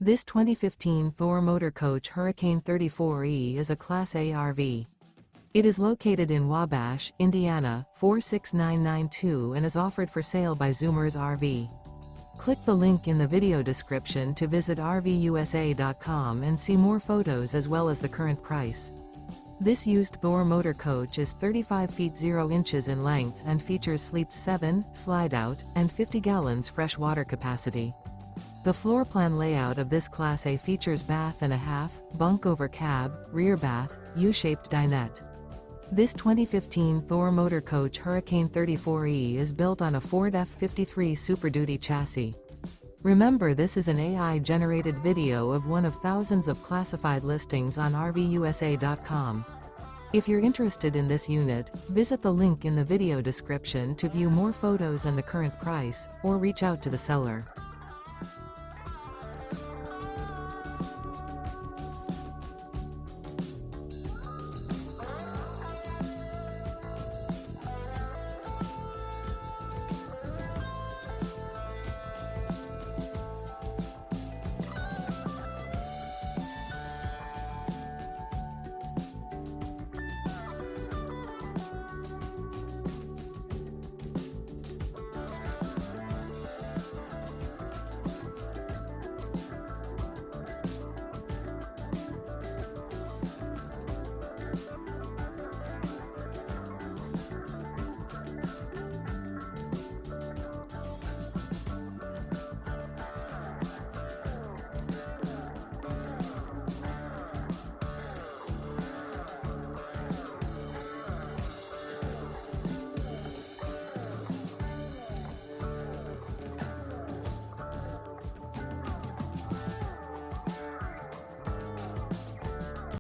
This 2015 Thor Motor Coach Hurricane 34E is a Class A RV. It is located in Wabash, Indiana, 46992 and is offered for sale by Zoomers RV. Click the link in the video description to visit RVUSA.com and see more photos as well as the current price. This used Thor Motor Coach is 35 feet 0 inches in length and features sleeps 7, Slideout, and 50 gallons fresh water capacity. The floor plan layout of this Class A features bath and a half, bunk over cab, rear bath, U-shaped dinette. This 2015 Thor Motor Coach Hurricane 34E is built on a Ford F53 SuperDuty chassis. Remember, this is an AI-generated video of one of thousands of classified listings on RVUSA.com. If you're interested in this unit, visit the link in the video description to view more photos and the current price, or reach out to the seller.